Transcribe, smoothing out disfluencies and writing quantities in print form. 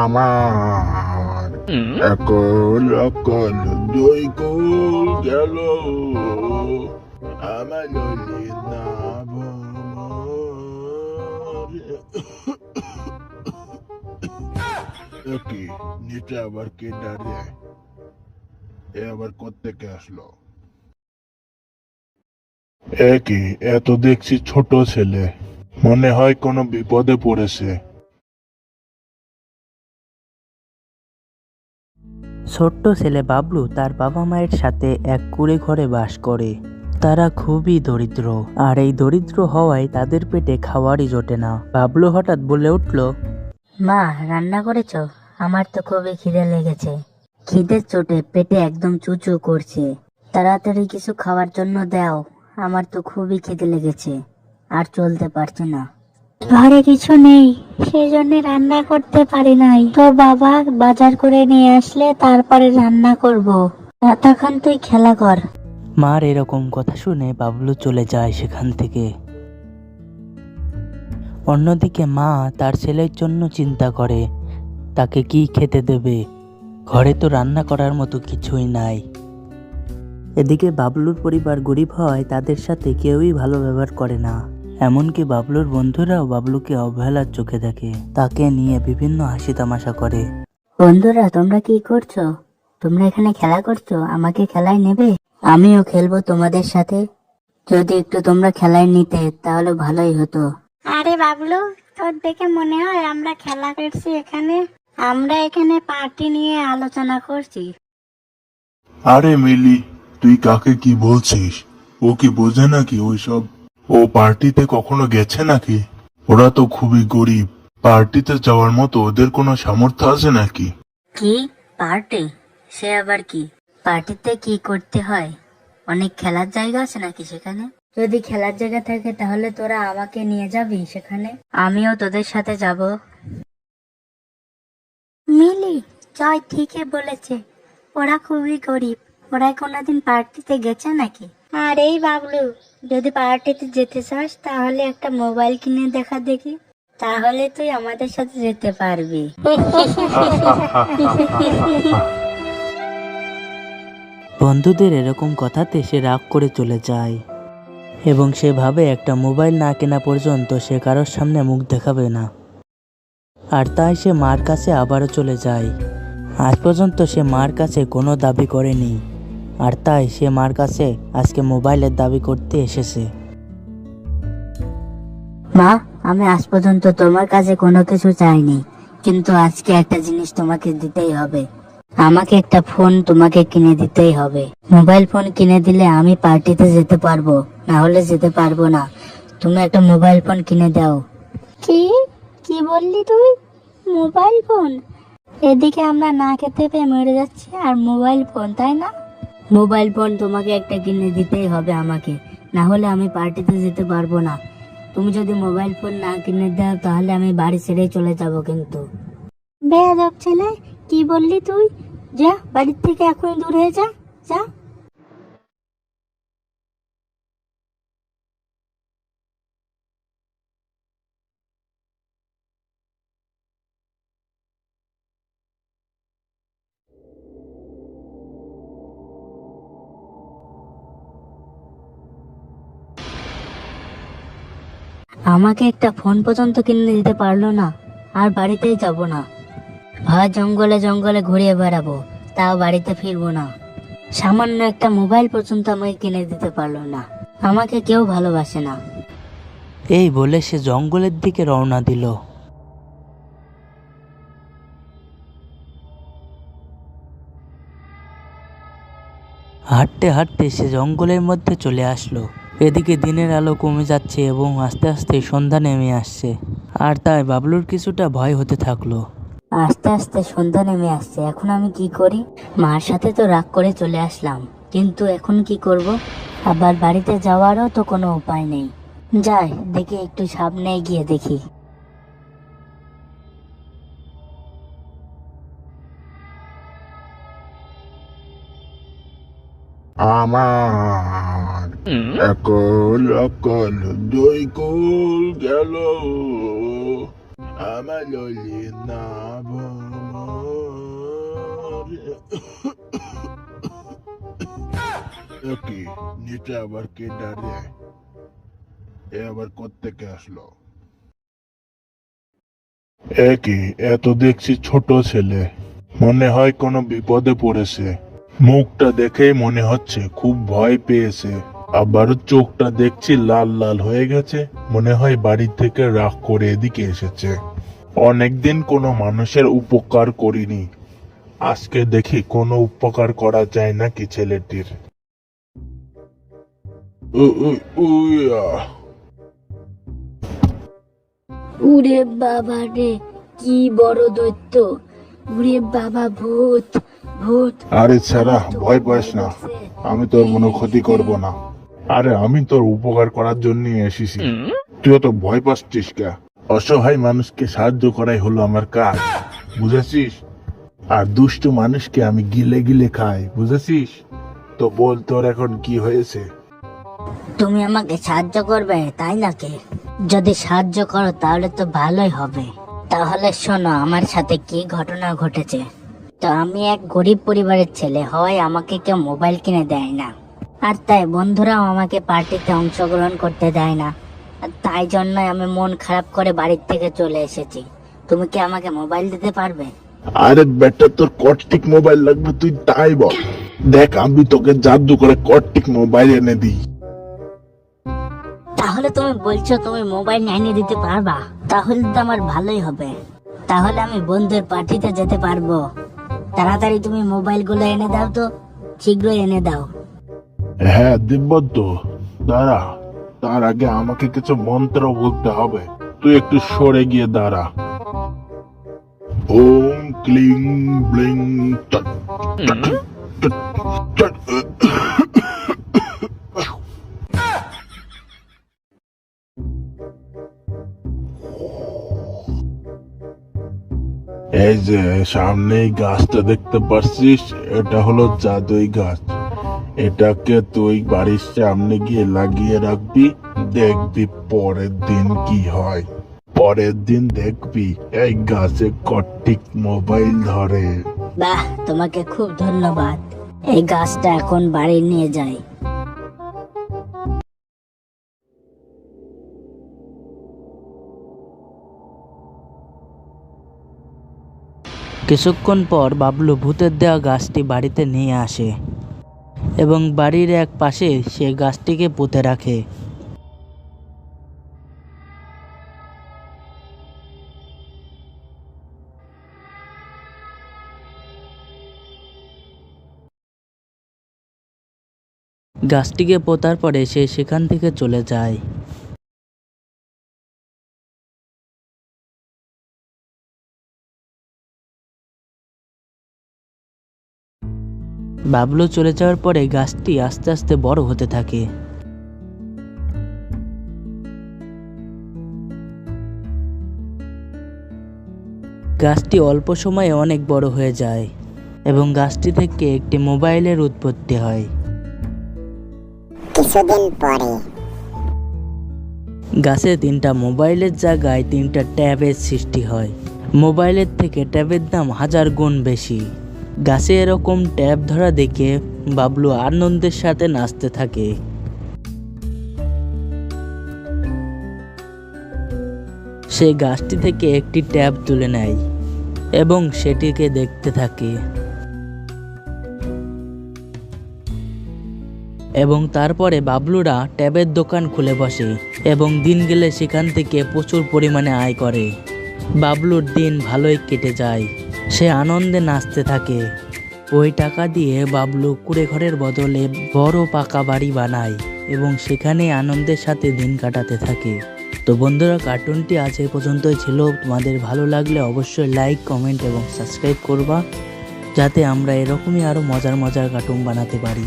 আমার একল অকল দুই কুল গেল আমার ললিত নাভ কি নিচে আবার কে দাঁড়িয়ে এ আবার কোত্থেকে আসলো? এ কি, এত দেখছি ছোট ছেলে, মনে হয় কোনো বিপদে পড়েছে। ছোট্ট ছেলে বাবলু তার বাবা মায়ের সাথে এক কুঁড়ে ঘরে বাস করে। তারা খুবই দরিদ্র, আর এই দরিদ্র হওয়ায় তাদের পেটে খাওয়ারই জোটে না। বাবলু হঠাৎ বলে উঠল, মা, রান্না করেছো? আমার তো খুবই খিদে লেগেছে। খিদের চোটে পেটে একদম চুচু করছে। তাড়াতাড়ি কিছু খাওয়ার জন্য দাও, আমার তো খুবই খিদে লেগেছে, আর চলতে পারছি না। ঘরে কিছু নেই, সেই জন্য রান্না করতে পারি নাই। তো বাবা বাজার করে নিয়ে আসলে তারপরে রান্না করব। তখন তুই খেলা কর। মার এরকম কথা শুনে বাবলু চলে যায় সেখান থেকে। অন্যদিকে মা তার ছেলের জন্য চিন্তা করে তাকে কি খেতে দেবে। ঘরে তো রান্না করার মতো কিছুই নাই। এদিকে বাবলুর পরিবার গরিব হয়, তাদের সাথে কেউই ভালো ব্যবহার করে না। এমনকি বাবলুর বন্ধুরাও বাবলুকে অবহেলার চোখে দেখে, তাকে নিয়ে বিভিন্ন হাসি তামাশা করে। বন্ধুরা, তোমরা কি করছো? তোমরা এখানে খেলা করছো, আমাকে খেলায় নেবে? আমিও খেলবো তোমাদের সাথে। যদি একটু তোমরা খেলায় নিতে তাহলে ভালোই হতো। আরে বাবলু, তোর দেখে মনে হয় আমরা খেলা করছি এখানে। আমরা এখানে পার্টি নিয়ে আলোচনা করছি। আরে মিলি, তুই কাকে কি বলছিস? ও কি বোঝে নাকি ওইসব? ও পার্টিতে কখনো গেছে নাকি? ওরা তো খুবই গরিব, পার্টিতে যাওয়ার মতো ওদের কোনো সামর্থ্য আছে নাকি? কি পার্টি? সে আবার কি? পার্টিতে কি করতে হয়? অনেক খেলার জায়গা আছে নাকি সেখানে? যদি খেলার জায়গা থাকে তাহলে তোরা আমাকে নিয়ে যাবি সেখানে, আমিও তোদের সাথে যাব। মিলি, জয় ঠিকই বলেছে। ওরা খুবই গরিব, ওরা কোনোদিন পার্টিতে গেছে নাকি? আর এই বাবলু, যদি পার্টিতে যেতে চাস তাহলে একটা মোবাইল কিনে দেখা দেখি, তাহলে তুই আমাদের সাথে যেতে পারবি। বন্ধুদের এরকম কথাতে সে রাগ করে চলে যায় এবং সে ভাবে একটা মোবাইল না কেনা পর্যন্ত সে কারোর সামনে মুখ দেখাবে না। আর তাই সে মার কাছে আবারও চলে যায়। আজ পর্যন্ত সে মার কাছে কোনো দাবি করেনি, আর তাই সে মার কাছে আজকে মোবাইলের দাবি করতে এসেছে। মা, আমি আজ পর্যন্ত তোমার কাছে কোনো কিছু চাইনি, কিন্তু আজকে একটা জিনিস তোমাকে দিতেই হবে। আমাকে একটা ফোন তোমাকে কিনে দিতেই হবে। মোবাইল ফোন কিনে দিলে আমি পার্টিতে যেতে পারবো, না হলে যেতে পারবো না। তুমি একটা মোবাইল ফোন কিনে দাও। কি কি বললি তুই? Mobile phone? এদিকে আমরা না খেতে পেয়ে মরে যাচ্ছি, আর মোবাইল ফোন, তাই না? মোবাইল ফোন তোমাকে একটা কিনে দিতেই হবে আমাকে, না হলে আমি পার্টিতে যেতে পারবো না। তুমি যদি মোবাইল ফোন না কিনে দাও তাহলে আমি বাড়ি ছেড়ে চলে যাব। কিন্তু বেয়াদব ছেলে, কি বললি তুই? যা, বাড়ির থেকে এখন দূর হয়ে যা, যা। আমাকে একটা ফোন পর্যন্ত কিনে দিতে পারলো না, আর বাড়িতেই যাব না। ভয় জঙ্গলে জঙ্গলে ঘুরিয়ে বেড়াবো, তাও বাড়িতে ফিরবো না। সামান্য একটা মোবাইল পর্যন্ত আমাকে কিনে দিতে পারলো না। আমাকে কেউ ভালোবাসে না। এই বলে সে জঙ্গলের দিকে রওনা দিল। হাঁটতে হাঁটতে সে জঙ্গলের মধ্যে চলে আসলো। এদিকে দিনের আলো কমে যাচ্ছে এবং আস্তে আস্তে সন্ধ্যা নেমে আসছে, আর তাই বাবলুর কিছুটা ভয় হতে থাকলো। আস্তে আস্তে সন্ধ্যা নেমে আসছে, এখন আমি কি করি? মার সাথে তো রাগ করে চলে আসলাম, কিন্তু এখন কি করব? আবার বাড়িতে যাওয়ারও তো কোনো উপায় নেই। যাই দেখি, একটু সামনে গিয়ে দেখি। আমার একল অকল দুই কুল গেল আমার ললির নাম কি নিচে আবার কে দাঁড়িয়ে এ আবার কোত্থেকে আসলো? এ কি এত দেখছি ছোট ছেলে, মনে হয় কোনো বিপদে পড়েছে। মুখটা দেখেই মনে হচ্ছে খুব ভয় পেয়েছে, আবার চোখটা দেখছি লাল লাল হয়ে গেছে, মনে হয় বাড়ি থেকে রাগ করে এদিকে এসেছে। অনেকদিন কোনো মানুষের উপকার করিনি, আজকে দেখি কোনো উপকার করা যায় নাকি ছেলেটির। উইয়া। উরে বাবা রে, কি বড় দৈত্য! উরে বাবা, ভূত ভূত! আরে ছাড়া, ভয় পাস না, আমি তোর কোনো ক্ষতি করব না। আরে আমি তোর উপকার করার জন্য এসেছি, তুইও তো ভয় পাচ্ছিস কে? অসহায় মানুষকে সাহায্য করাই হলো আমার কাজ, বুঝেছিস? আর দুষ্টু মানুষকে আমি গিলে গিলে খাই, বুঝেছিস? তো বল তোর এখন কি হয়েছে? তুমি আমাকে সাহায্য করবে তাই নাকি? যদি সাহায্য করো তাহলে তো ভালোই হবে। তাহলে শোনো আমার সাথে কি ঘটনা ঘটেছে। তো আমি এক গরিব পরিবারের ছেলে হওয়ায় আমাকে কেউ মোবাইল কিনে দেয় না, আর তাই বন্ধুরাও আমাকে পার্টিতে অংশগ্রহণ করতে দেয় না। আর তাই জন্যই আমি মন খারাপ করে বাড়ির থেকে চলে এসেছি। তুমি কি আমাকে মোবাইল দিতে পারবে? আরে বেটা, তোর কর্টিক মোবাইল লাগবে তুই তাই বল, দেখ আমি তোকে জাদু করে কর্টিক মোবাইল এনে দিই। তাহলে তুমি বলছো তুমি মোবাইল এনে দিতে পারবা? তাহলে তো আমার ভালোই হবে, তাহলে আমি বন্ধুর পার্টিতে যেতে পারবো। তাড়াতাড়ি তুমি মোবাইল গুলো এনে দাও, তো শীঘ্রই এনে দাও। হ্যাঁ দিব্যদ্দ, দাঁড়া, তার আগে আমাকে কিছু মন্ত্র বলতে হবে, তুই একটু সরে গিয়ে দাঁড়া। ওম ক্লিং ব্লিং টট টট টট টট। এই যে সামনেই গাছটা দেখতে পাচ্ছিস, এটা হলো জাদুই গাছ। এটাকে তুই বাড়ির সামনে গিয়ে লাগিয়ে রাখবি, দেখবি পরের দিন কি হয়। পরের দিন দেখবি এই গাছে কর্টিক মোবাইল ধরে। বাহ, তোমাকে খুব ধন্যবাদ। এই গাছটা এখন বাড়ি নিয়ে যাই। কিছুক্ষণ পর বাবলু ভূতের দেওয়া গাছটি বাড়িতে নিয়ে আসে এবং বাড়ির এক পাশে সে গাছটিকে পুঁতে রাখে। গাছটিকে পোঁতার পরে সে সেখান থেকে চলে যায়। বাবলু চলে যাওয়ার পরে গাছটি আস্তে আস্তে বড় হতে থাকে। গাছটি অল্প সময়ে অনেক বড় হয়ে যায় এবং গাছটি থেকে একটি মোবাইলের উৎপত্তি হয়। কিছুদিন পরে গাছে 3টা মোবাইলের জায়গায় 3টা ট্যাবের সৃষ্টি হয়। মোবাইলের থেকে ট্যাবের দাম 1000 গুণ বেশি। গাছে এরকম ট্যাব ধরা দেখে বাবলু আনন্দের সাথে নাচতে থাকে। সে গাছটি থেকে একটি ট্যাব তুলে নেয় এবং সেটিকে দেখতে থাকে এবং তারপরে বাবলুরা ট্যাবের দোকান খুলে বসে এবং দিন গেলে সেখান থেকে প্রচুর পরিমাণে আয় করে। বাবলুর দিন ভালোই কেটে যায়, সে আনন্দে নাচতে থাকে। ওই টাকা দিয়ে বাবলু কুড়ে ঘরের বদলে বড় পাকা বাড়ি বানায় এবং সেখানে আনন্দের সাথে দিন কাটাতে থাকে। তো বন্ধুরা, কার্টুনটি আজ এই পর্যন্তই ছিল। তোমাদের ভালো লাগলে অবশ্যই লাইক, কমেন্ট এবং সাবস্ক্রাইব করবা, যাতে আমরা এরকমই আরও মজার মজার কার্টুন বানাতে পারি।